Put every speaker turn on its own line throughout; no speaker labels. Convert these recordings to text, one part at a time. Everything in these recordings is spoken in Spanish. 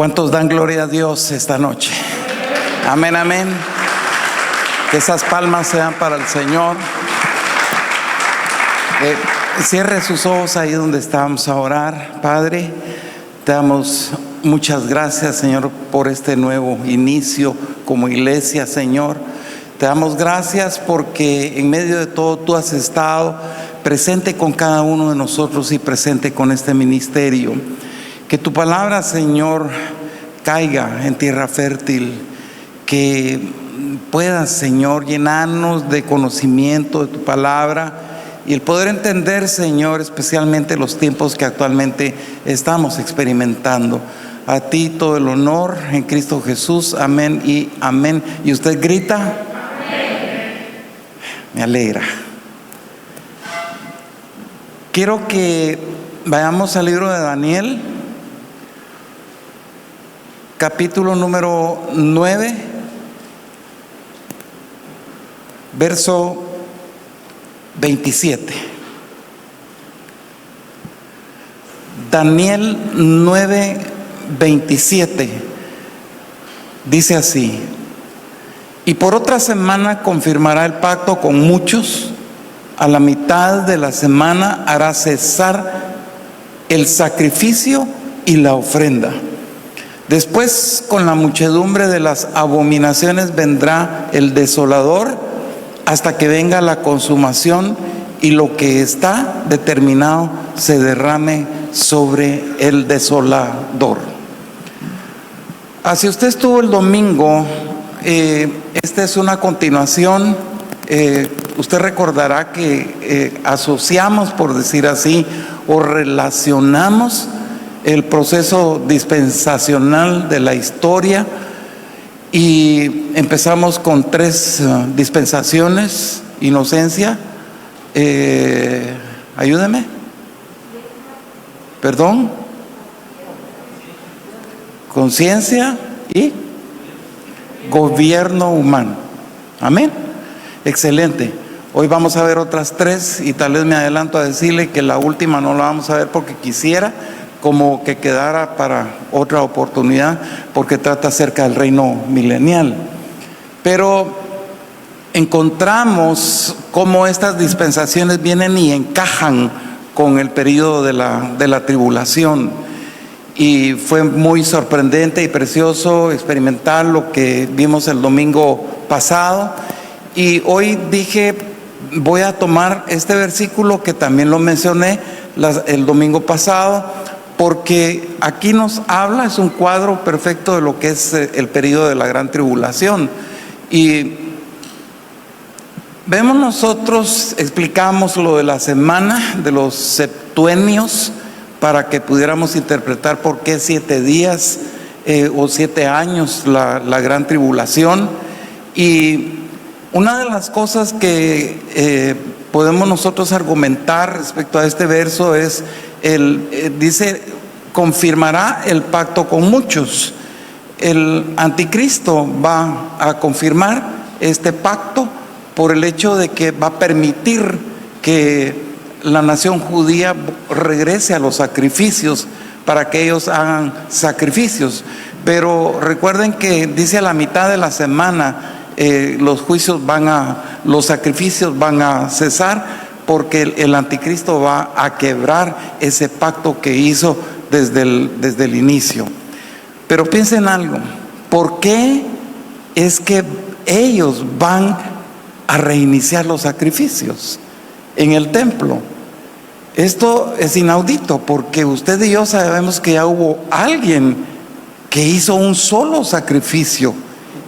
¿Cuántos dan gloria a Dios esta noche? Amén, amén. Que esas palmas sean para el Señor. Cierre sus ojos ahí donde estábamos a orar. Padre, te damos muchas gracias, Señor, por este nuevo inicio como iglesia, Señor. Te damos gracias porque en medio de todo tú has estado presente con cada uno de nosotros y presente con este ministerio. Que tu palabra, Señor, caiga en tierra fértil, que puedas, Señor, llenarnos de conocimiento de tu palabra y el poder entender, Señor, especialmente los tiempos que actualmente estamos experimentando. A ti todo el honor en Cristo Jesús, amén y amén. ¿Y usted grita? Amén. Me alegra. Quiero que vayamos al libro de Daniel, capítulo número 9, verso 27. Daniel 9, 27 dice así: y por otra semana confirmará el pacto con muchos, a la mitad de la semana hará cesar el sacrificio y la ofrenda. Después, con la muchedumbre de las abominaciones vendrá el desolador, hasta que venga la consumación y lo que está determinado se derrame sobre el desolador. Si usted estuvo el domingo, esta es una continuación. Usted recordará que asociamos, por decir así, o relacionamos el proceso dispensacional de la historia y empezamos con 3 dispensaciones: inocencia, ayúdeme, perdón, conciencia y gobierno humano. Amén. Excelente. Hoy vamos a ver otras 3 y tal vez me adelanto a decirle que la última no la vamos a ver porque quisiera como que quedara para otra oportunidad, porque trata acerca del reino milenial. Pero encontramos cómo estas dispensaciones vienen y encajan con el periodo de la tribulación. Y fue muy sorprendente y precioso experimentar lo que vimos el domingo pasado. Y hoy dije, voy a tomar este versículo que también lo mencioné el domingo pasado, porque aquí nos habla, es un cuadro perfecto de lo que es el periodo de la gran tribulación. Y vemos nosotros, explicamos lo de la semana, de los septuenios, para que pudiéramos interpretar por qué 7 días o 7 años la gran tribulación. Y una de las cosas que podemos nosotros argumentar respecto a este verso es, dice, confirmará el pacto con muchos. El anticristo va a confirmar este pacto por el hecho de que va a permitir que la nación judía regrese a los sacrificios para que ellos hagan sacrificios. Pero recuerden que dice a la mitad de la semana los sacrificios van a cesar, porque el anticristo va a quebrar ese pacto que hizo desde el inicio. Pero piensen algo: ¿por qué es que ellos van a reiniciar los sacrificios en el templo? Esto es inaudito, porque usted y yo sabemos que ya hubo alguien que hizo un solo sacrificio,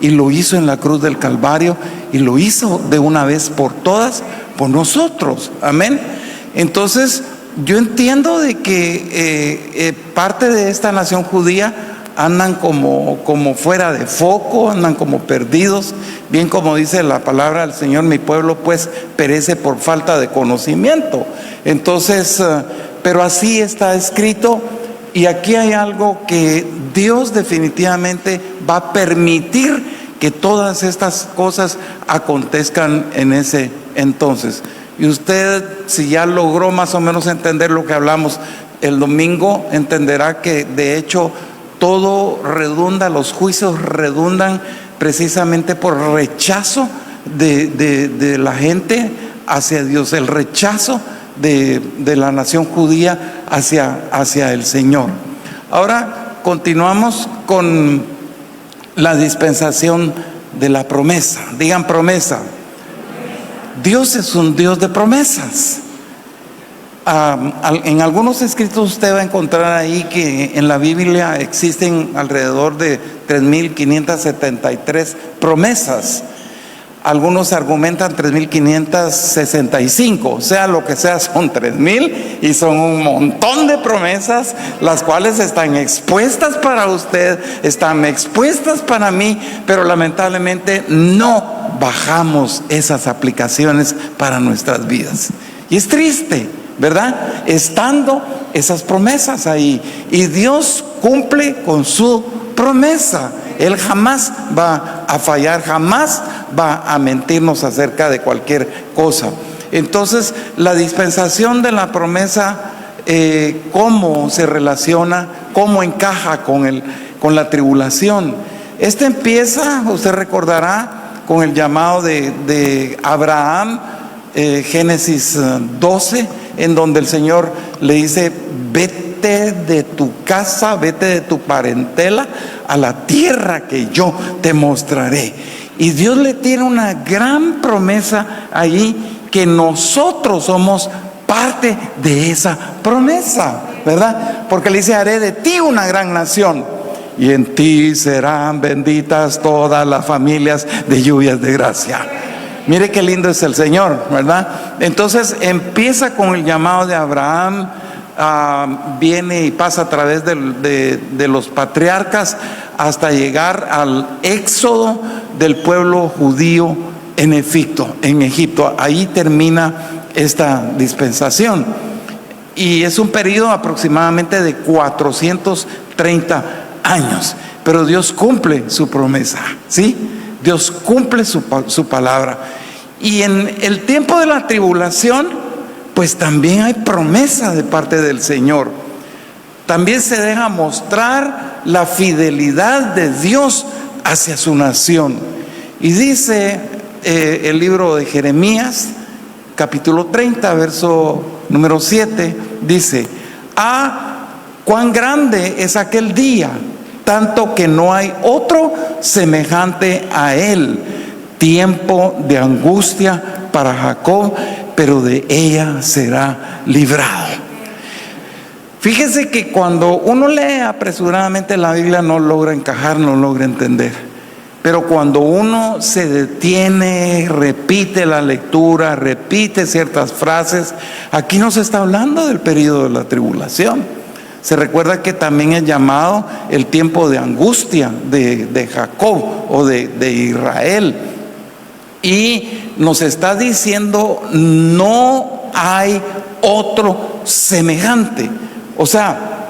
y lo hizo en la cruz del Calvario, y lo hizo de una vez por todas por nosotros. Amén. Entonces yo entiendo de que parte de esta nación judía andan como fuera de foco, andan como perdidos, bien como dice la palabra del Señor: mi pueblo pues perece por falta de conocimiento. Entonces, pero así está escrito. Y aquí hay algo que Dios definitivamente va a permitir que todas estas cosas acontezcan en ese entonces. Y usted, si ya logró más o menos entender lo que hablamos el domingo, entenderá que de hecho todo redunda, los juicios redundan precisamente por rechazo de la gente hacia Dios, el rechazo de la nación judía hacia el Señor. Ahora continuamos con la dispensación de la promesa. Digan promesa. Dios es un Dios de promesas. En algunos escritos usted va a encontrar ahí que en la Biblia existen alrededor de 3.573 promesas. Algunos argumentan 3.565, sea lo que sea, son 3.000 y son un montón de promesas, las cuales están expuestas para usted, están expuestas para mí, pero lamentablemente no bajamos esas aplicaciones para nuestras vidas. Y es triste, ¿verdad? Estando esas promesas ahí, y Dios cumple con su promesa. Él jamás va a fallar, jamás va a mentirnos acerca de cualquier cosa. Entonces, la dispensación de la promesa, ¿cómo se relaciona? ¿Cómo encaja con la tribulación? Empieza, usted recordará, con el llamado de Abraham, Génesis 12, en donde el Señor le dice: vete de tu casa, vete de tu parentela a la tierra que yo te mostraré. Y Dios le tiene una gran promesa allí, que nosotros somos parte de esa promesa, ¿verdad? Porque le dice: haré de ti una gran nación, y en ti serán benditas todas las familias de lluvias de gracia. Mire qué lindo es el Señor, ¿verdad? Entonces empieza con el llamado de Abraham, viene y pasa a través de los patriarcas hasta llegar al éxodo del pueblo judío en Egipto. Ahí termina esta dispensación. Y es un periodo aproximadamente de 430 años. Pero Dios cumple su promesa, ¿sí? Dios cumple su palabra. Y en el tiempo de la tribulación, pues también hay promesa de parte del Señor. También se deja mostrar la fidelidad de Dios hacia su nación. Y dice el libro de Jeremías, capítulo 30, verso número 7, dice: cuán grande es aquel día, tanto que no hay otro semejante a él. Tiempo de angustia para Jacob, pero de ella será librado. Fíjese que cuando uno lee apresuradamente la Biblia no logra encajar, no logra entender. Pero cuando uno se detiene, repite la lectura, repite ciertas frases, aquí no se está hablando del periodo de la tribulación. Se recuerda que también es llamado el tiempo de angustia de Jacob o de Israel. Y nos está diciendo: no hay otro semejante. O sea,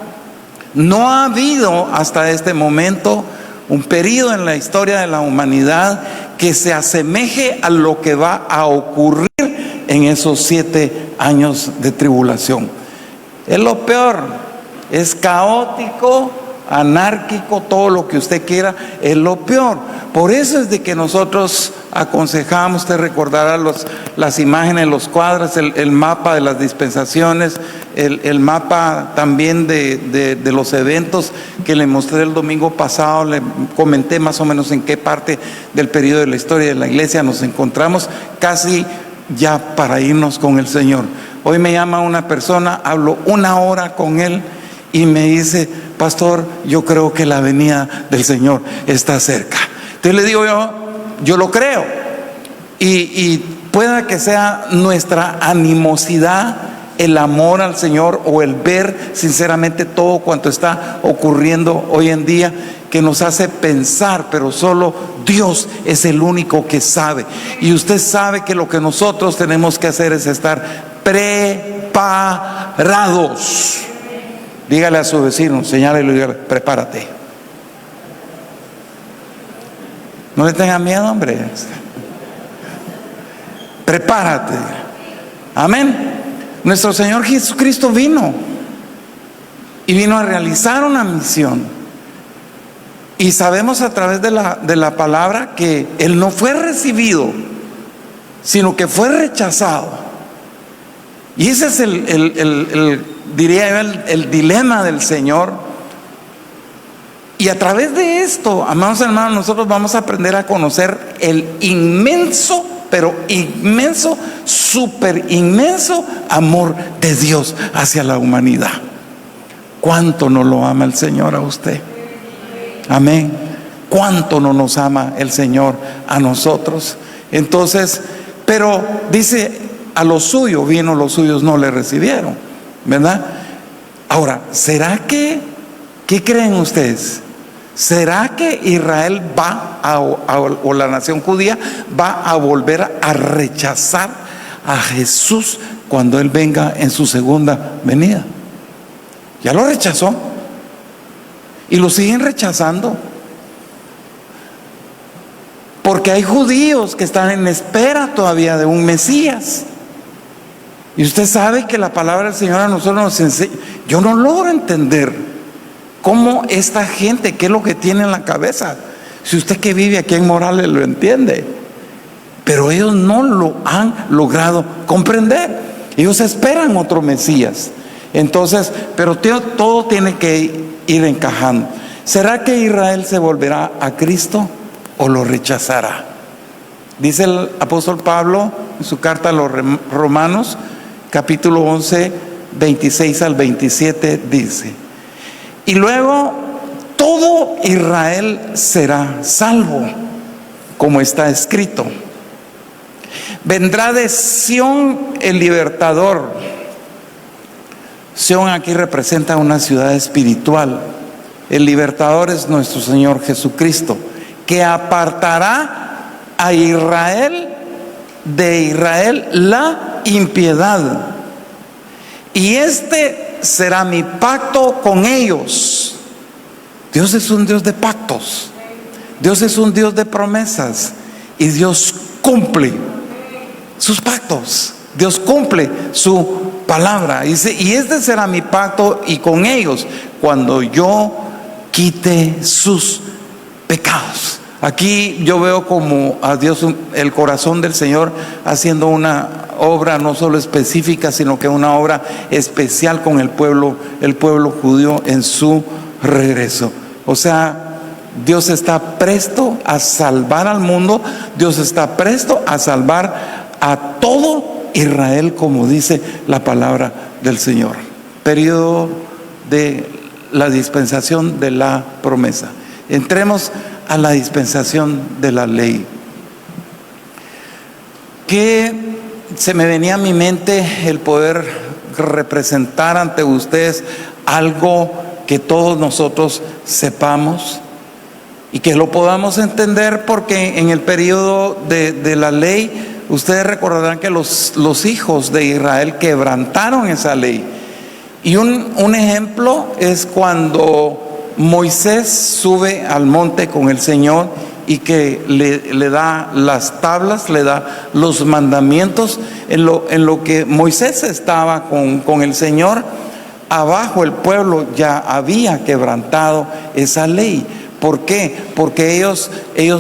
no ha habido hasta este momento un periodo en la historia de la humanidad que se asemeje a lo que va a ocurrir en esos 7 años de tribulación. Es lo peor, es caótico, anárquico, todo lo que usted quiera, es lo peor. Por eso es de que nosotros aconsejamos, usted recordará las imágenes, los cuadros, el mapa de las dispensaciones, el mapa también de los eventos que le mostré el domingo pasado. Le comenté más o menos en qué parte del periodo de la historia de la iglesia nos encontramos, casi ya para irnos con el Señor. Hoy me llama una persona, hablo 1 hora con él y me dice: pastor, yo creo que la venida del Señor está cerca. Entonces le digo yo lo creo, y pueda que sea nuestra animosidad, el amor al Señor, o el ver sinceramente todo cuanto está ocurriendo hoy en día, que nos hace pensar, pero solo Dios es el único que sabe. Y usted sabe que lo que nosotros tenemos que hacer es estar preparados. Dígale a su vecino, señálele y dígale: prepárate. No le tenga miedo, hombre. Prepárate. Amén. Nuestro Señor Jesucristo vino a realizar una misión. Y sabemos a través de la palabra que él no fue recibido, sino que fue rechazado. Y ese es diría yo, el dilema del Señor. Y a través de esto, amados hermanos, nosotros vamos a aprender a conocer el inmenso, pero inmenso, súper inmenso amor de Dios hacia la humanidad. ¿Cuánto no lo ama el Señor a usted? Amén. ¿Cuánto no nos ama el Señor a nosotros? Entonces, pero dice, a los suyos vino, los suyos no le recibieron, ¿verdad? Ahora, ¿será que, qué creen ustedes? ¿Será que Israel o la nación judía va a volver a rechazar a Jesús cuando Él venga en su segunda venida? Ya lo rechazó y lo siguen rechazando, porque hay judíos que están en espera todavía de un Mesías. Y usted sabe que la palabra del Señor a nosotros nos enseña. Yo no logro entender cómo esta gente, qué es lo que tiene en la cabeza. Si usted que vive aquí en Morales lo entiende, pero ellos no lo han logrado comprender. Ellos esperan otro Mesías. Entonces, pero todo tiene que ir encajando. ¿Será que Israel se volverá a Cristo o lo rechazará? Dice el apóstol Pablo en su carta a los Romanos, capítulo 11, 26 al 27, dice: y luego todo Israel será salvo, como está escrito: vendrá de Sión el libertador. Sión aquí representa una ciudad espiritual. El libertador es nuestro Señor Jesucristo, que apartará a Israel de Israel la impiedad. Y este será mi pacto con ellos. Dios es un Dios de pactos. Dios es un Dios de promesas. Y Dios cumple sus pactos. Dios cumple su palabra. Dice, y este será mi pacto y con ellos cuando yo quite sus pecados. Aquí yo veo como a Dios, el corazón del Señor haciendo una obra no solo específica, sino que una obra especial con el pueblo judío en su regreso. O sea, Dios está presto a salvar al mundo. Dios está presto a salvar a todo Israel, como dice la palabra del Señor. Periodo de la dispensación de la promesa. Entremos a la dispensación de la ley. Que se me venía a mi mente el poder representar ante ustedes algo que todos nosotros sepamos y que lo podamos entender, porque en el periodo de la ley, ustedes recordarán que los hijos de Israel quebrantaron esa ley. Y un ejemplo es cuando Moisés sube al monte con el Señor y que le da las tablas, le da los mandamientos. En lo que Moisés estaba con el Señor, abajo el pueblo ya había quebrantado esa ley. ¿Por qué? Porque ellos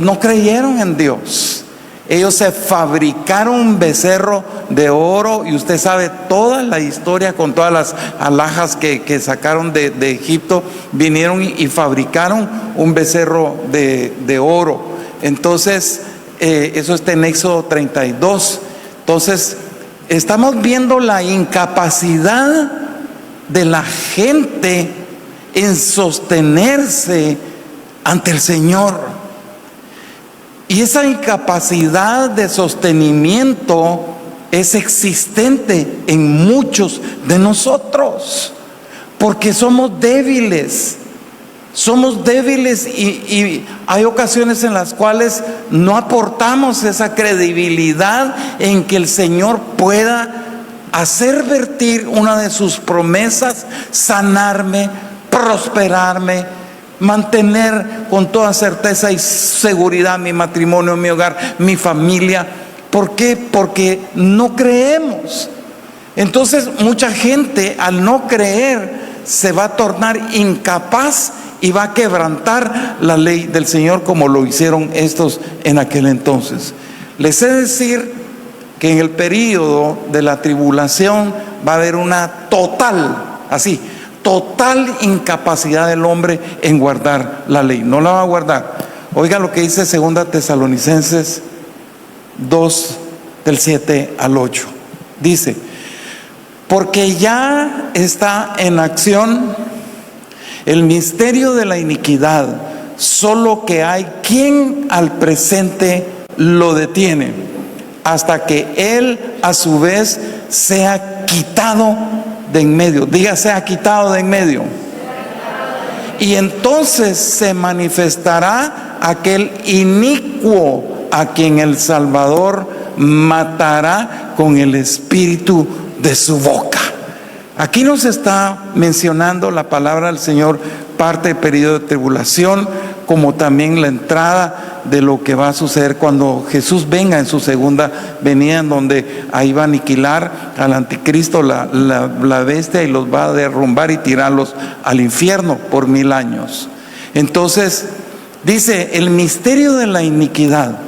no creyeron en Dios. Ellos se fabricaron un becerro de oro, y usted sabe toda la historia con todas las alhajas que sacaron de Egipto. Vinieron y fabricaron un becerro de oro. Entonces, eso está en Éxodo 32. Entonces, estamos viendo la incapacidad de la gente en sostenerse ante el Señor. Y esa incapacidad de sostenimiento es existente en muchos de nosotros, porque somos débiles. Somos débiles y hay ocasiones en las cuales no aportamos esa credibilidad en que el Señor pueda hacer vertir una de sus promesas: sanarme, prosperarme, mantener con toda certeza y seguridad mi matrimonio, mi hogar, mi familia. ¿Por qué? Porque no creemos. Entonces, mucha gente, al no creer, se va a tornar incapaz y va a quebrantar la ley del Señor como lo hicieron estos en aquel entonces. Les he de decir que en el período de la tribulación va a haber una total incapacidad del hombre en guardar la ley. No la va a guardar. Oiga lo que dice 2 Tesalonicenses 2, del 7 al 8. Dice: porque ya está en acción el misterio de la iniquidad, solo que hay quien al presente lo detiene, hasta que él a su vez sea quitado de en medio. Diga, sea quitado de en medio. Y entonces se manifestará aquel inicuo a quien el Salvador matará con el espíritu de su boca. Aquí nos está mencionando la palabra del Señor parte del periodo de tribulación, como también la entrada de lo que va a suceder cuando Jesús venga en su segunda venida, en donde ahí va a aniquilar al anticristo, la bestia, y los va a derrumbar y tirarlos al infierno por 1000 años. Entonces dice: el misterio de la iniquidad.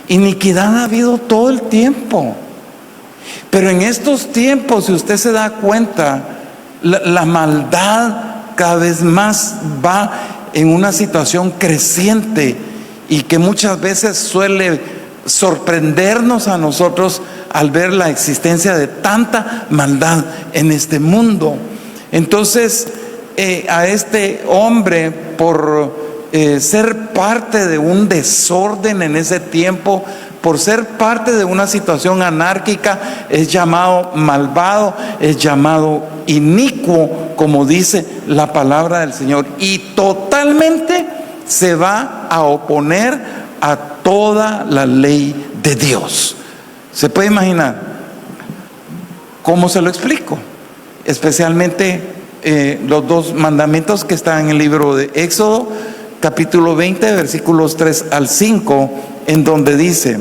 Iniquidad ha habido todo el tiempo, pero en estos tiempos, si usted se da cuenta, la maldad cada vez más va en una situación creciente, y que muchas veces suele sorprendernos a nosotros al ver la existencia de tanta maldad en este mundo. Entonces a este hombre, por ser parte de un desorden en ese tiempo, por ser parte de una situación anárquica, es llamado malvado, es llamado inicuo, como dice la palabra del Señor, y totalmente se va a oponer a toda la ley de Dios. ¿Se puede imaginar? ¿Cómo se lo explico? Especialmente los 2 mandamientos que están en el libro de Éxodo, capítulo 20, versículos 3 al 5, en donde dice: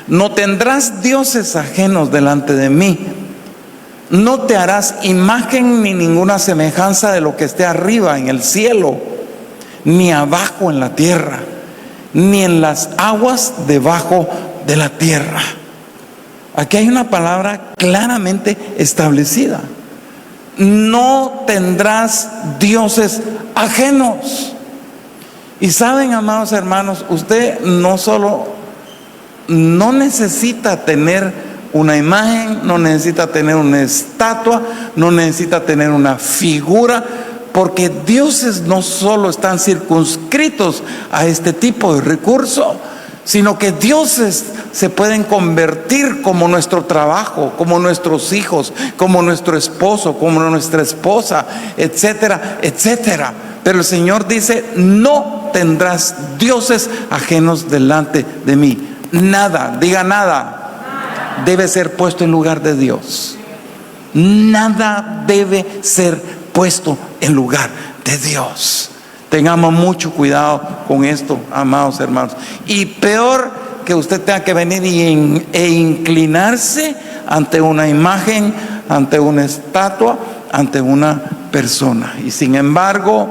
no tendrás dioses ajenos delante de mí, no te harás imagen ni ninguna semejanza de lo que esté arriba en el cielo, ni abajo en la tierra, ni en las aguas debajo de la tierra. Aquí hay una palabra claramente establecida: no tendrás dioses ajenos. Y saben, amados hermanos, usted no necesita tener una imagen, no necesita tener una estatua, no necesita tener una figura, porque dioses no solo están circunscritos a este tipo de recurso, sino que dioses se pueden convertir como nuestro trabajo, como nuestros hijos, como nuestro esposo, como nuestra esposa, etcétera, etcétera. Pero el Señor dice: no tendrás dioses ajenos delante de mí. Nada, diga nada, debe ser puesto en lugar de Dios. Nada debe ser puesto en lugar de Dios. Tengamos mucho cuidado con esto, amados hermanos. Y peor que usted tenga que venir e inclinarse ante una imagen, ante una estatua, ante una persona. Y sin embargo,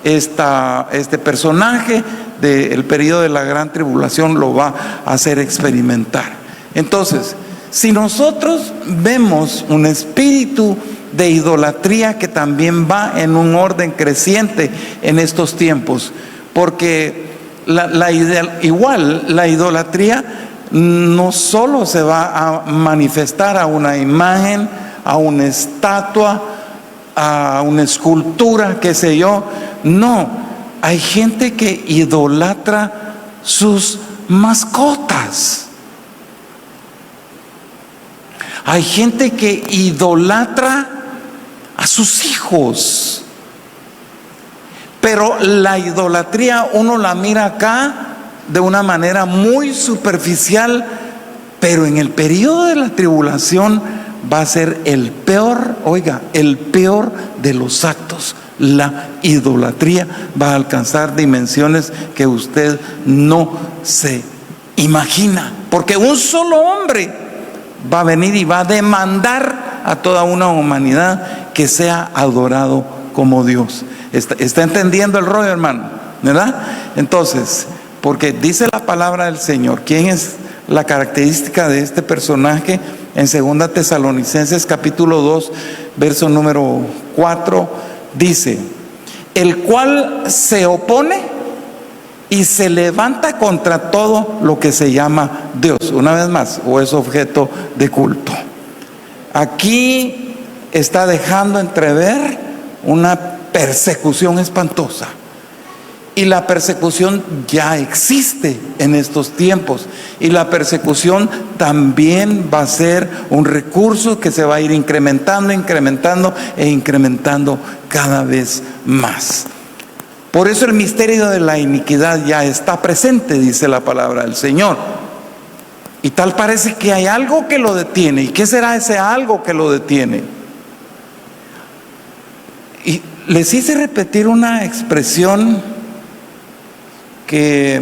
este personaje del periodo de la gran tribulación lo va a hacer experimentar. Entonces, si nosotros vemos un espíritu de idolatría que también va en un orden creciente en estos tiempos, porque la idolatría no solo se va a manifestar a una imagen, a una estatua, a una escultura, qué sé yo. No, hay gente que idolatra sus mascotas. Hay gente que idolatra a sus hijos. Pero la idolatría uno la mira acá de una manera muy superficial, pero en el periodo de la tribulación va a ser el peor, oiga, el peor de los actos. La idolatría va a alcanzar dimensiones que usted no se imagina, porque un solo hombre va a venir y va a demandar a toda una humanidad que sea adorado como Dios. ¿Está entendiendo el rollo, hermano? ¿Verdad? Entonces, porque dice la palabra del Señor, ¿quién es la característica de este personaje? En 2 Tesalonicenses capítulo 2, verso número 4, dice: el cual se opone y se levanta contra todo lo que se llama Dios, una vez más, o es objeto de culto. Aquí está dejando entrever una persecución espantosa. Y la persecución ya existe en estos tiempos. Y la persecución también va a ser un recurso que se va a ir incrementando cada vez más. Por eso el misterio de la iniquidad ya está presente, dice la palabra del Señor. Y tal parece que hay algo que lo detiene. ¿Y qué será ese algo que lo detiene? Y les hice repetir una expresión que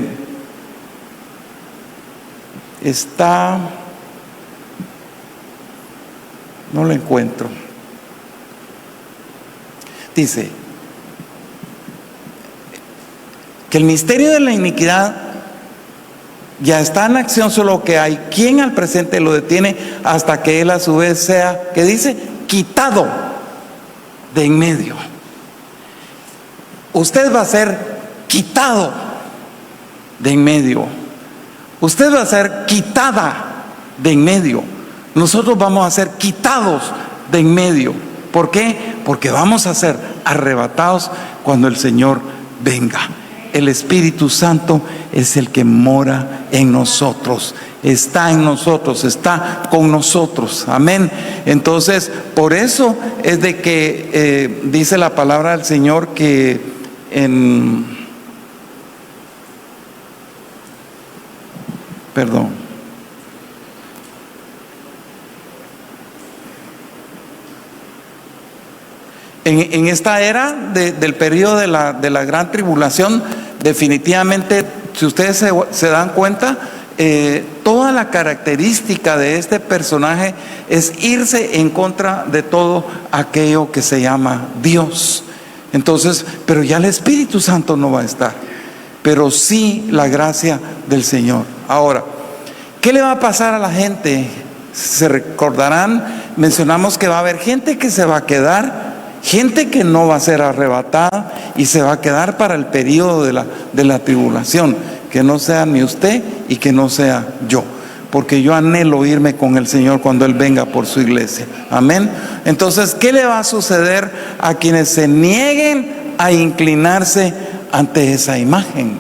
está, no lo encuentro. Dice que el misterio de la iniquidad ya está en acción, solo que hay quien al presente lo detiene hasta que él a su vez sea, ¿qué dice? Quitado de en medio. Usted va a ser quitado de en medio. Usted va a ser quitada de en medio. Nosotros vamos a ser quitados de en medio. ¿Por qué? Porque vamos a ser arrebatados cuando el Señor venga. El Espíritu Santo es el que mora en nosotros, está en nosotros, está con nosotros. Amén. Entonces, por eso es de que dice la palabra del Señor que en esta era del periodo de la gran tribulación, definitivamente, si ustedes se dan cuenta, toda la característica de este personaje es irse en contra de todo aquello que se llama Dios. Entonces, pero ya el Espíritu Santo no va a estar, pero sí la gracia del Señor. Ahora, ¿qué le va a pasar a la gente? Se recordarán, mencionamos que va a haber gente que se va a quedar, gente que no va a ser arrebatada y se va a quedar para el periodo de la tribulación, que no sea ni usted y que no sea yo, porque yo anhelo irme con el Señor cuando Él venga por su iglesia. Amén. Entonces, ¿qué le va a suceder a quienes se nieguen a inclinarse ante esa imagen?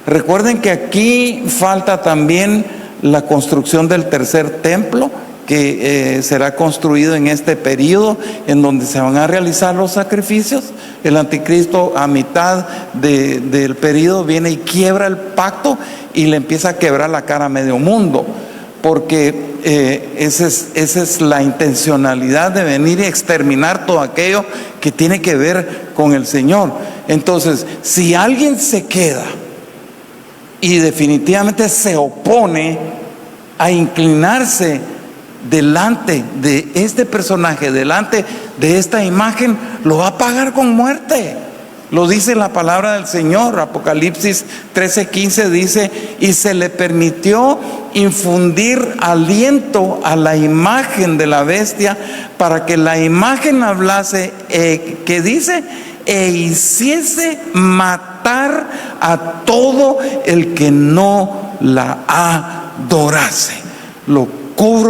Recuerden que aquí falta también la construcción del tercer templo, que será construido en este periodo en donde se van a realizar los sacrificios. El anticristo a mitad del periodo viene y quiebra el pacto y le empieza a quebrar la cara a medio mundo, porque esa es la intencionalidad de venir y exterminar todo aquello que tiene que ver con el Señor. Entonces, si alguien se queda y definitivamente se opone a inclinarse delante de este personaje, delante de esta imagen, lo va a pagar con muerte. Lo dice la palabra del Señor. Apocalipsis 13:15 dice: y se le permitió infundir aliento a la imagen de la bestia, para que la imagen hablase, que dice, e hiciese matar a todo el que no la adorase.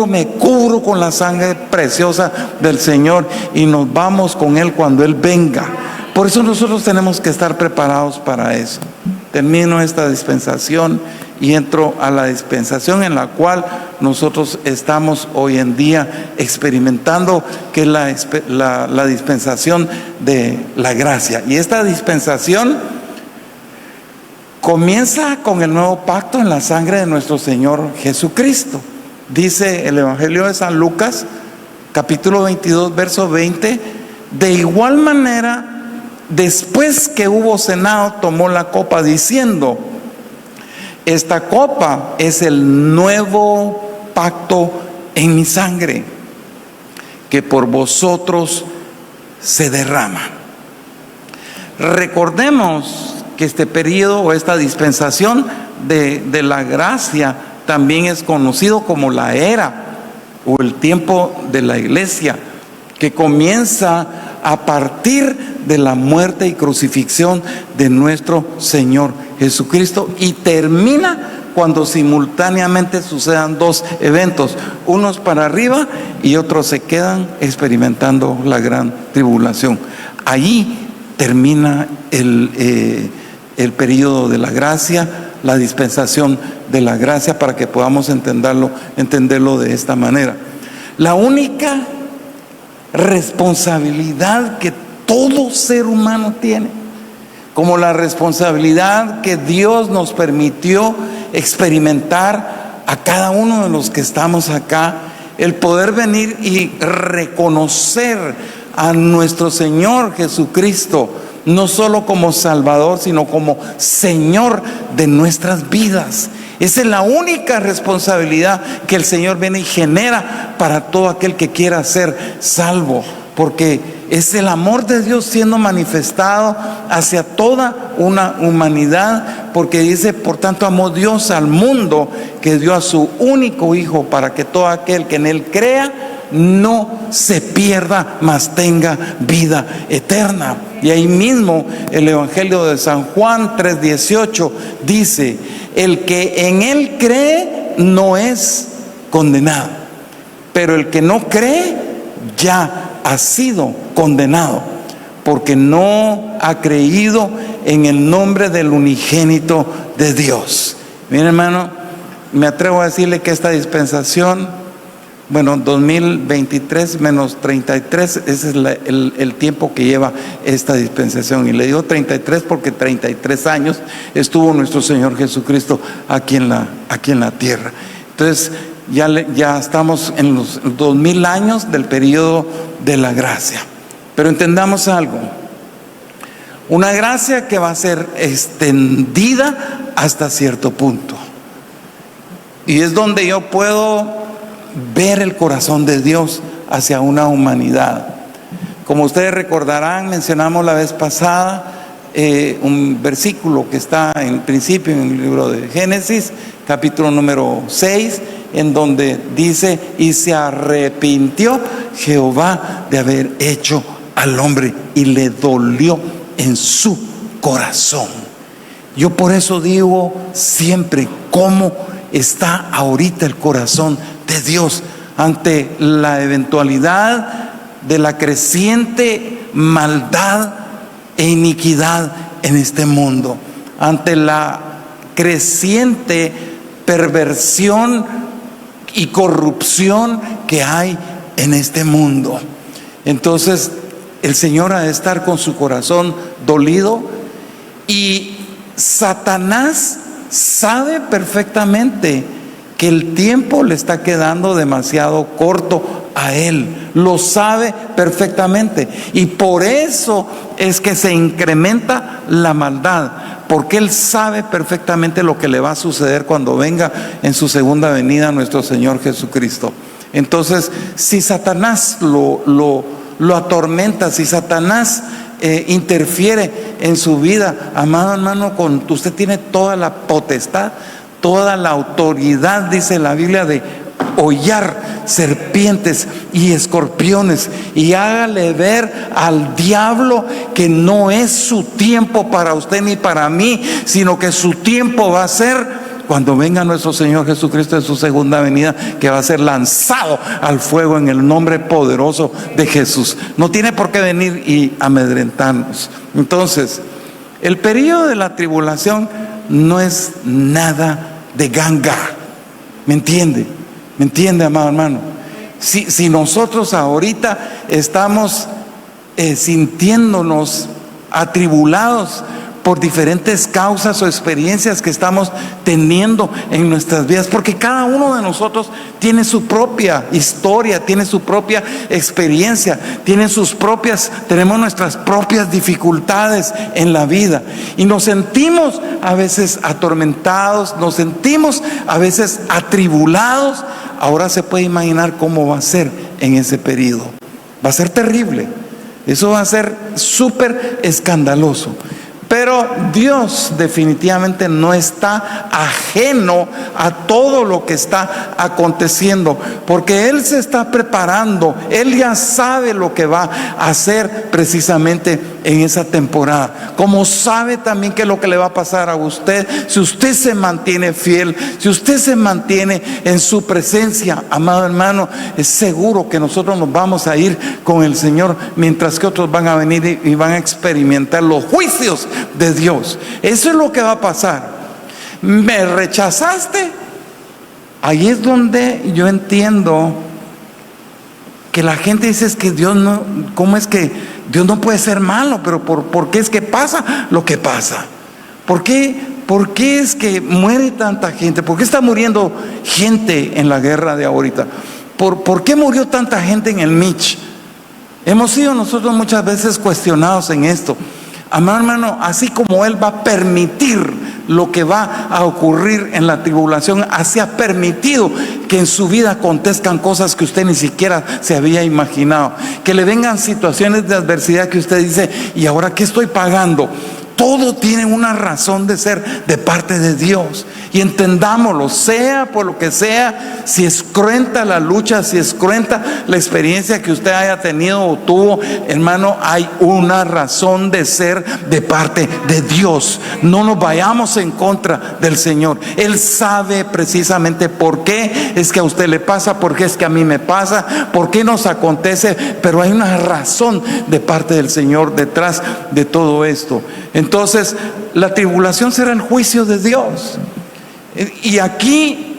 Me cubro con la sangre preciosa del Señor y nos vamos con Él cuando Él venga. Por eso nosotros tenemos que estar preparados para eso. Termino esta dispensación y entro a la dispensación en la cual nosotros estamos hoy en día experimentando, que es la dispensación de la gracia. Y esta dispensación comienza con el nuevo pacto en la sangre de nuestro Señor Jesucristo. Dice el Evangelio de San Lucas, capítulo 22, verso 20: de igual manera, después que hubo cenado, tomó la copa diciendo: esta copa es el nuevo pacto en mi sangre, que por vosotros se derrama. Recordemos que este periodo o esta dispensación de la gracia también es conocido como la era o el tiempo de la iglesia, que comienza a partir de la muerte y crucifixión de nuestro Señor Jesucristo y termina cuando simultáneamente sucedan dos eventos, unos para arriba y otros se quedan experimentando la gran tribulación. Allí termina el periodo de la gracia, la dispensación de la gracia, para que podamos entenderlo de esta manera. La única responsabilidad que todo ser humano tiene, como la responsabilidad que Dios nos permitió experimentar a cada uno de los que estamos acá, el poder venir y reconocer a nuestro Señor Jesucristo, no solo como Salvador, sino como Señor de nuestras vidas. Esa es la única responsabilidad que el Señor viene y genera para todo aquel que quiera ser salvo, porque es el amor de Dios siendo manifestado hacia toda una humanidad, porque dice: por tanto amó Dios al mundo, que dio a su único Hijo, para que todo aquel que en Él crea no se pierda, mas tenga vida eterna. Y ahí mismo el Evangelio de San Juan 3:18 dice: el que en Él cree no es condenado, pero el que no cree ya ha sido condenado, porque no ha creído en el nombre del unigénito de Dios. Miren, hermano, me atrevo a decirle que esta dispensación, 2023 menos 33, ese es el tiempo que lleva esta dispensación. Y le digo 33 porque 33 años estuvo nuestro Señor Jesucristo aquí en la tierra. Entonces ya estamos en los 2000 años del periodo de la gracia. Pero entendamos algo: una gracia que va a ser extendida hasta cierto punto. Y es donde yo puedo ver el corazón de Dios hacia una humanidad. Como ustedes recordarán, mencionamos la vez pasada un versículo que está en principio en el libro de Génesis, capítulo número 6, en donde dice: y se arrepintió Jehová de haber hecho al hombre, y le dolió en su corazón. Yo por eso digo siempre cómo está ahorita el corazón de Dios ante la eventualidad de la creciente maldad e iniquidad en este mundo, ante la creciente perversión y corrupción que hay en este mundo. Entonces el Señor ha de estar con su corazón dolido, y Satanás sabe perfectamente que el tiempo le está quedando demasiado corto a él, lo sabe perfectamente, y por eso es que se incrementa la maldad, porque él sabe perfectamente lo que le va a suceder cuando venga en su segunda venida nuestro Señor Jesucristo. Entonces, si Satanás lo atormenta, si Satanás interfiere en su vida, amado hermano, usted tiene toda la potestad, toda la autoridad, dice la Biblia, de hollar serpientes y escorpiones, y hágale ver al diablo que no es su tiempo para usted ni para mí, sino que su tiempo va a ser cuando venga nuestro Señor Jesucristo en su segunda venida, que va a ser lanzado al fuego en el nombre poderoso de Jesús. No tiene por qué venir y amedrentarnos. Entonces, el periodo de la tribulación no es nada de ganga. ¿Me entiende? ¿Me entiende, amado hermano? Si nosotros ahorita estamos sintiéndonos atribulados por diferentes causas o experiencias que estamos teniendo en nuestras vidas, porque cada uno de nosotros tiene su propia historia, tiene su propia experiencia, tenemos nuestras propias dificultades en la vida, y nos sentimos a veces atormentados, nos sentimos a veces atribulados. Ahora se puede imaginar cómo va a ser en ese periodo. Va a ser terrible. Eso va a ser súper escandaloso. Pero Dios definitivamente no está ajeno a todo lo que está aconteciendo, porque Él se está preparando. Él ya sabe lo que va a hacer precisamente en esa temporada, como sabe también que lo que le va a pasar a usted si usted se mantiene fiel, si usted se mantiene en su presencia. Amado hermano, es seguro que nosotros nos vamos a ir con el Señor, mientras que otros van a venir y van a experimentar los juicios de Dios. Eso es lo que va a pasar. ¿Me rechazaste? Ahí es donde yo entiendo que la gente dice: es que Dios no, ¿cómo es que Dios no puede ser malo? Pero ¿por qué es que pasa lo que pasa? ¿Por qué es que muere tanta gente? ¿Por qué está muriendo gente en la guerra de ahorita? ¿Por qué murió tanta gente en el Mitch? Hemos sido nosotros muchas veces cuestionados en esto. Amado hermano, así como Él va a permitir lo que va a ocurrir en la tribulación, así ha permitido que en su vida acontezcan cosas que usted ni siquiera se había imaginado, que le vengan situaciones de adversidad que usted dice: ¿y ahora qué estoy pagando? Todo tiene una razón de ser de parte de Dios. Y entendámoslo, sea por lo que sea, si es cruenta la lucha, si es cruenta la experiencia que usted haya tenido o tuvo, hermano, hay una razón de ser de parte de Dios. No nos vayamos en contra del Señor. Él sabe precisamente por qué es que a usted le pasa, por qué es que a mí me pasa, por qué nos acontece, pero hay una razón de parte del Señor detrás de todo esto. Entonces, la tribulación será el juicio de Dios. Y aquí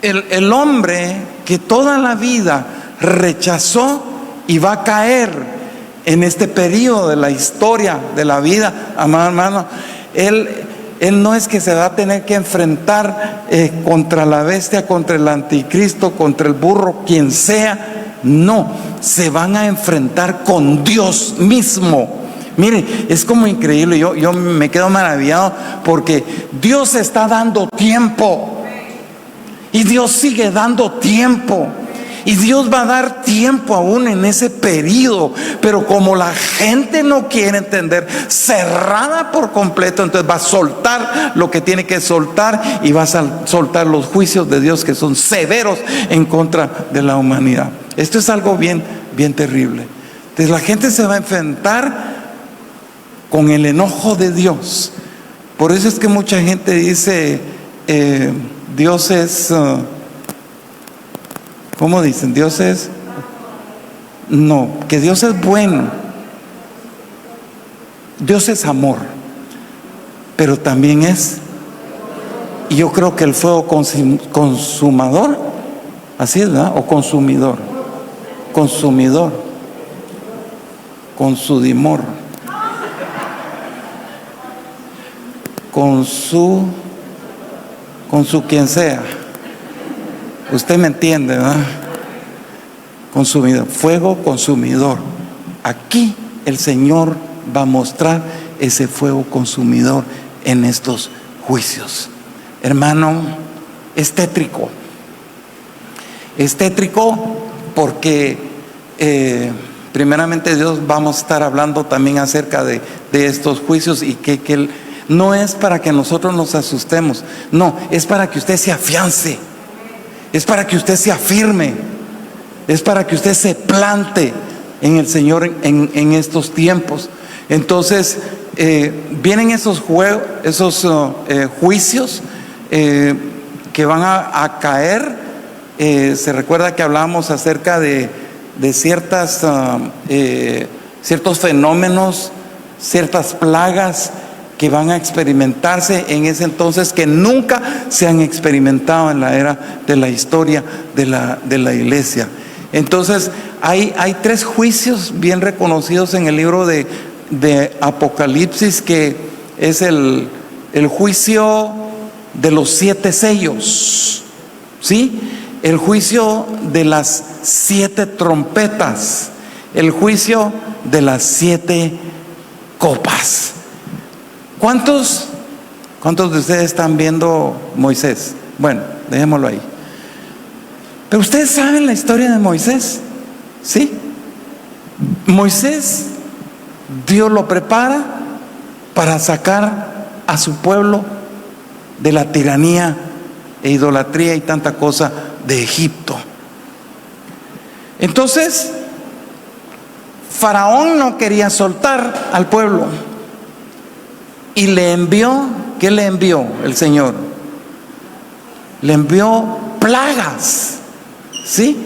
el hombre que toda la vida rechazó y va a caer en este periodo de la historia de la vida, amado hermano, él no es que se va a tener que enfrentar contra la bestia, contra el anticristo, contra el burro, quien sea. No, se van a enfrentar con Dios mismo. Mire, es como increíble. Yo me quedo maravillado porque Dios está dando tiempo, y Dios sigue dando tiempo, y Dios va a dar tiempo aún en ese periodo. Pero como la gente no quiere entender, cerrada por completo, entonces va a soltar lo que tiene que soltar, y va a soltar los juicios de Dios que son severos en contra de la humanidad. Esto es algo bien terrible. Entonces la gente se va a enfrentar con el enojo de Dios. Por eso es que mucha gente dice: Dios es, ¿cómo dicen? Dios es, no, que Dios es bueno. Dios es amor, pero también es, y yo creo que el fuego consumador, así es, ¿verdad? O consumidor, consumidor, con su quien sea, usted me entiende, ¿verdad? Consumidor, fuego consumidor. Aquí el Señor va a mostrar ese fuego consumidor en estos juicios. Hermano, es tétrico porque primeramente Dios, vamos a estar hablando también acerca de estos juicios, y que no es para que nosotros nos asustemos, no, es para que usted se afiance, es para que usted se afirme, es para que usted se plante en el Señor en estos tiempos. Entonces vienen esos juicios que van a caer. Se recuerda que hablábamos acerca de ciertos fenómenos, ciertas plagas que van a experimentarse en ese entonces, que nunca se han experimentado en la era de la historia de la iglesia. Entonces hay 3 juicios bien reconocidos en el libro de Apocalipsis, que es el juicio de los 7 sellos, ¿sí? El juicio de las 7 trompetas, el juicio de las 7 copas. ¿Cuántos de ustedes están viendo Moisés? Bueno, dejémoslo ahí. Pero ustedes saben la historia de Moisés, ¿sí? Moisés, Dios lo prepara para sacar a su pueblo de la tiranía e idolatría y tanta cosa de Egipto. Entonces, Faraón no quería soltar al pueblo y le envió, ¿qué le envió el Señor? Le envió plagas, ¿sí?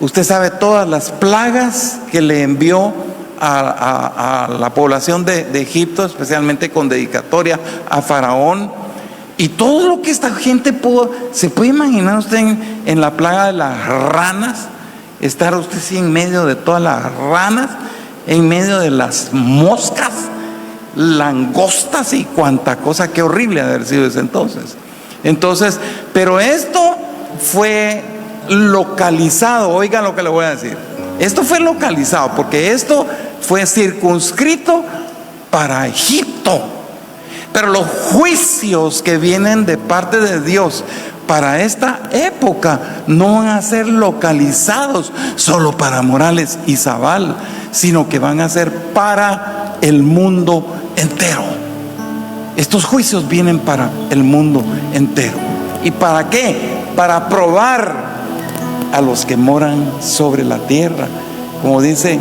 Usted sabe todas las plagas que le envió a la población de Egipto, especialmente con dedicatoria a Faraón. Y todo lo que esta gente se puede imaginar usted en la plaga de las ranas, estar usted así en medio de todas las ranas, en medio de las moscas, langostas y cuanta cosa. Qué horrible haber sido ese entonces. Pero esto fue localizado. Oiga lo que le voy a decir. Esto fue localizado porque esto fue circunscrito para Egipto. Pero los juicios que vienen de parte de Dios para esta época no van a ser localizados solo para Morales y Zabal, sino que van a ser para el mundo entero. Estos juicios vienen para el mundo entero. ¿Y para qué? Para probar a los que moran sobre la tierra, como dice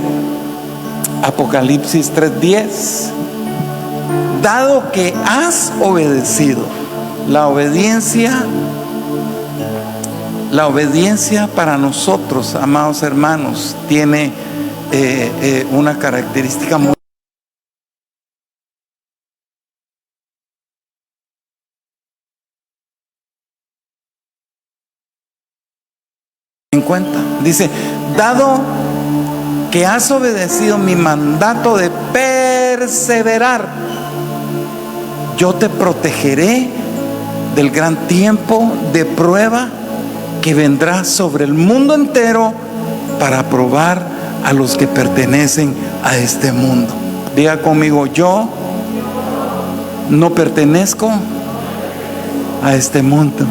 Apocalipsis 3:10. Dado que has obedecido. La obediencia para nosotros, amados hermanos, tiene una característica muy en cuenta. Dice, dado que has obedecido mi mandato de perseverar, yo te protegeré del gran tiempo de prueba que vendrá sobre el mundo entero para probar a los que pertenecen a este mundo. Diga conmigo, yo no pertenezco a este mundo.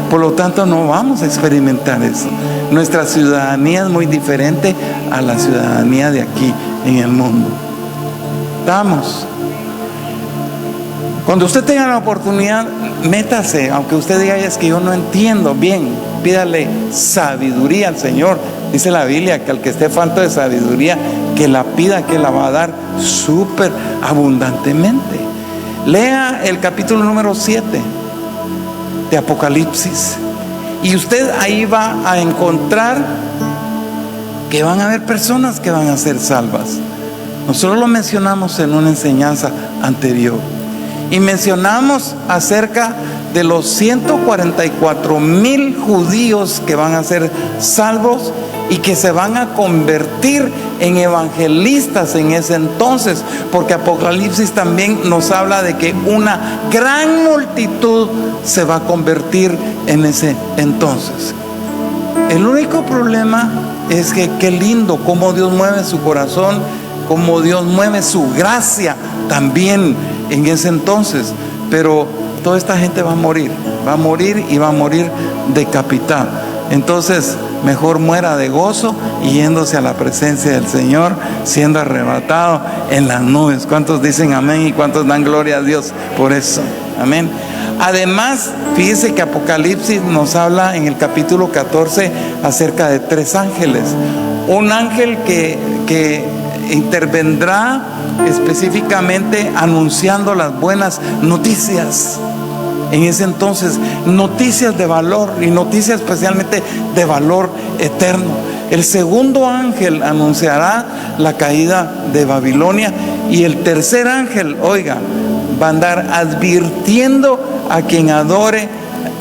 Por lo tanto, no vamos a experimentar eso. Nuestra ciudadanía es muy diferente a la ciudadanía de aquí en el mundo. Estamos. Cuando usted tenga la oportunidad, métase, aunque usted diga, es que yo no entiendo bien, pídale sabiduría al Señor. Dice la Biblia que al que esté falto de sabiduría, que la pida, que la va a dar súper abundantemente. Lea el capítulo número 7 de Apocalipsis y usted ahí va a encontrar que van a haber personas que van a ser salvas. Nosotros lo mencionamos en una enseñanza anterior y mencionamos acerca de los 144,000 judíos que van a ser salvos y que se van a convertir en evangelistas en ese entonces, porque Apocalipsis también nos habla de que una gran multitud se va a convertir en ese entonces. El único problema es que qué lindo cómo Dios mueve su corazón, cómo Dios mueve su gracia también en ese entonces, pero toda esta gente va a morir y va a morir decapitada. Entonces mejor muera de gozo y yéndose a la presencia del Señor, siendo arrebatado en las nubes. ¿Cuántos dicen amén y cuántos dan gloria a Dios por eso? Amén. Además, fíjese que Apocalipsis nos habla en el capítulo 14 acerca de 3 ángeles. Un ángel que intervendrá específicamente anunciando las buenas noticias. En ese entonces, noticias de valor y noticias especialmente de valor eterno. El segundo ángel anunciará la caída de Babilonia y el tercer ángel, oiga, va a andar advirtiendo a quien adore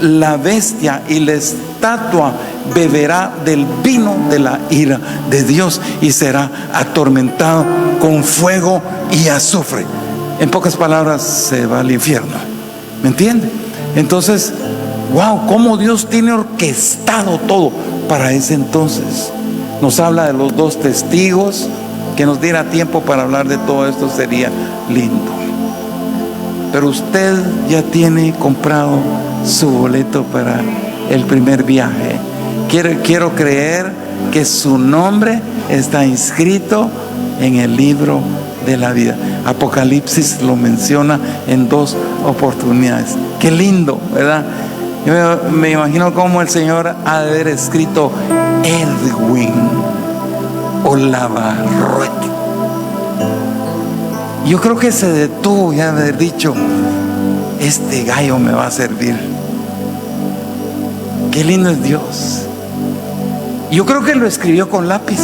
la bestia y la estatua, beberá del vino de la ira de Dios y será atormentado con fuego y azufre. En pocas palabras, se va al infierno. ¿Me entiende? Entonces, wow, cómo Dios tiene orquestado todo para ese entonces. Nos habla de los 2 testigos. Que nos diera tiempo para hablar de todo esto sería lindo. Pero usted ya tiene comprado su boleto para el primer viaje. Quiero creer que su nombre está inscrito en el libro de la vida. Apocalipsis lo menciona en 2 oportunidades. Qué lindo, ¿verdad? Yo me imagino cómo el Señor ha de haber escrito Edwin Olavarrueto. Yo creo que se detuvo y ha de haber dicho: este gallo me va a servir. Qué lindo es Dios. Yo creo que lo escribió con lápiz.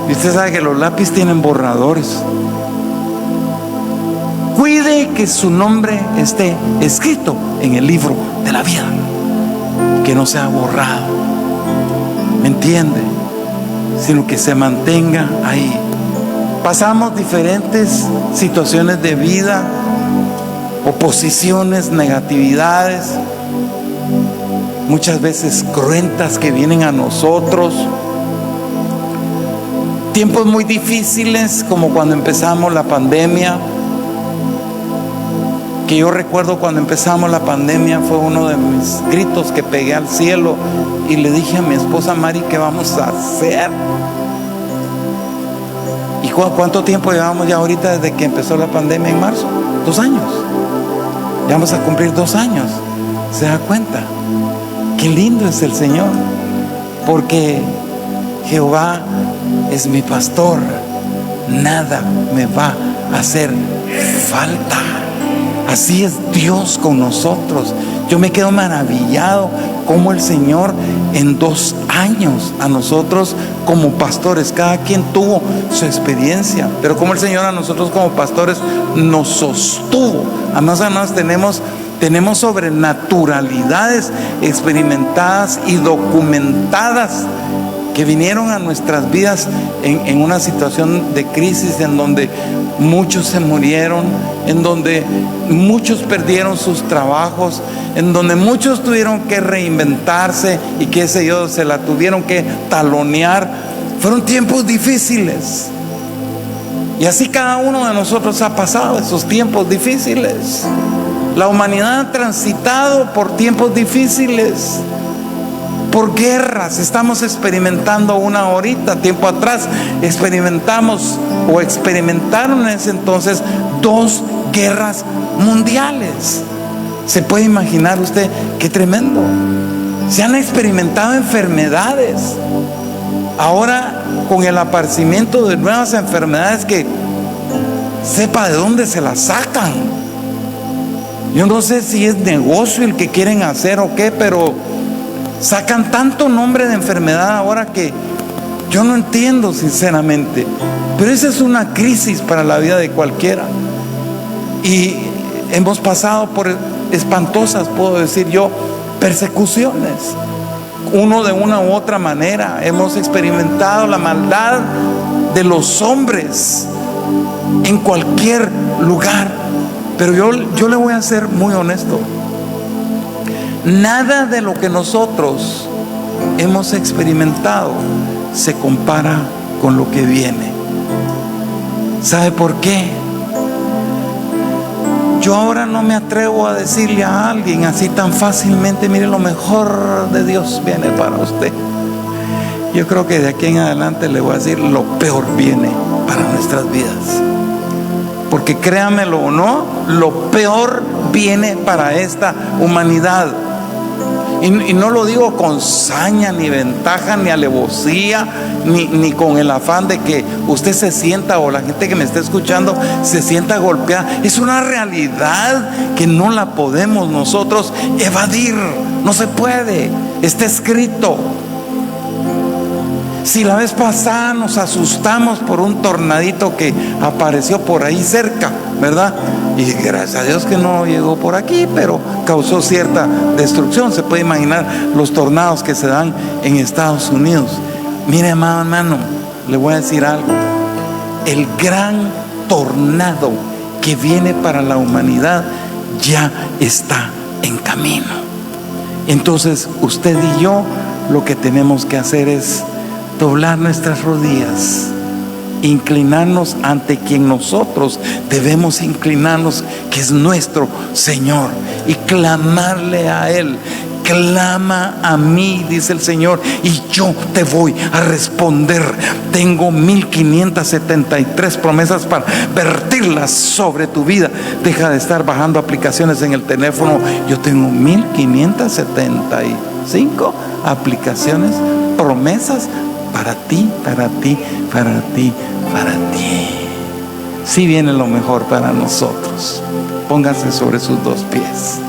Y usted sabe que los lápices tienen borradores. Cuide que su nombre esté escrito en el libro de la vida, que no sea borrado, ¿me entiende? Sino que se mantenga ahí. Pasamos diferentes situaciones de vida, oposiciones, negatividades, muchas veces cruentas que vienen a nosotros. Tiempos muy difíciles, como cuando empezamos la pandemia. Que yo recuerdo cuando empezamos la pandemia, fue uno de mis gritos que pegué al cielo y le dije a mi esposa Mari: ¿qué vamos a hacer? ¿Y cuánto tiempo llevamos ya ahorita desde que empezó la pandemia en marzo? 2 años. Ya vamos a cumplir 2 años. ¿Se da cuenta? Qué lindo es el Señor, porque Jehová es mi pastor, nada me va a hacer falta. Así es Dios con nosotros. Yo me quedo maravillado cómo el Señor en 2 años a nosotros como pastores, cada quien tuvo su experiencia, pero como el Señor a nosotros como pastores nos sostuvo. Además tenemos sobrenaturalidades experimentadas y documentadas que vinieron a nuestras vidas en una situación de crisis, en donde muchos se murieron, en donde muchos perdieron sus trabajos, en donde muchos tuvieron que reinventarse y qué sé yo, se la tuvieron que talonear. Fueron tiempos difíciles, y así cada uno de nosotros ha pasado esos tiempos difíciles. La humanidad ha transitado por tiempos difíciles, por guerras. Estamos experimentando una ahorita. Tiempo atrás experimentamos o experimentaron en ese entonces 2 guerras mundiales. ¿Se puede imaginar usted qué tremendo? Se han experimentado enfermedades. Ahora, con el aparecimiento de nuevas enfermedades, que sepa de dónde se las sacan. Yo no sé si es negocio el que quieren hacer o qué, pero sacan tanto nombre de enfermedad ahora que yo no entiendo sinceramente. Pero esa es una crisis para la vida de cualquiera. Y hemos pasado por espantosas, puedo decir yo, persecuciones. Uno de una u otra manera hemos experimentado la maldad de los hombres en cualquier lugar. Pero yo le voy a ser muy honesto. Nada de lo que nosotros hemos experimentado se compara con lo que viene. ¿Sabe por qué? Yo ahora no me atrevo a decirle a alguien así tan fácilmente: mire, lo mejor de Dios viene para usted. Yo creo que de aquí en adelante le voy a decir: lo peor viene para nuestras vidas. Porque créamelo o no, lo peor viene para esta humanidad. Y no lo digo con saña, ni ventaja, ni alevosía, ni con el afán de que usted se sienta, o la gente que me está escuchando se sienta golpeada. Es una realidad que no la podemos nosotros evadir. No se puede, está escrito. Si la vez pasada nos asustamos por un tornadito que apareció por ahí cerca, ¿verdad? Y gracias a Dios que no llegó por aquí, pero causó cierta destrucción. Se puede imaginar los tornados que se dan en Estados Unidos. Mire, amado hermano, le voy a decir algo. El gran tornado que viene para la humanidad ya está en camino. Entonces, usted y yo lo que tenemos que hacer es doblar nuestras rodillas, inclinarnos ante quien nosotros debemos inclinarnos, que es nuestro Señor, y clamarle a Él clama a mí, dice el Señor, y yo te voy a responder. Tengo 1573 promesas para vertirlas sobre tu vida. Deja de estar bajando aplicaciones en el teléfono. Yo tengo 1575 aplicaciones, promesas para ti, para ti, para ti, para ti. Si viene lo mejor para nosotros. Póngase sobre sus dos pies.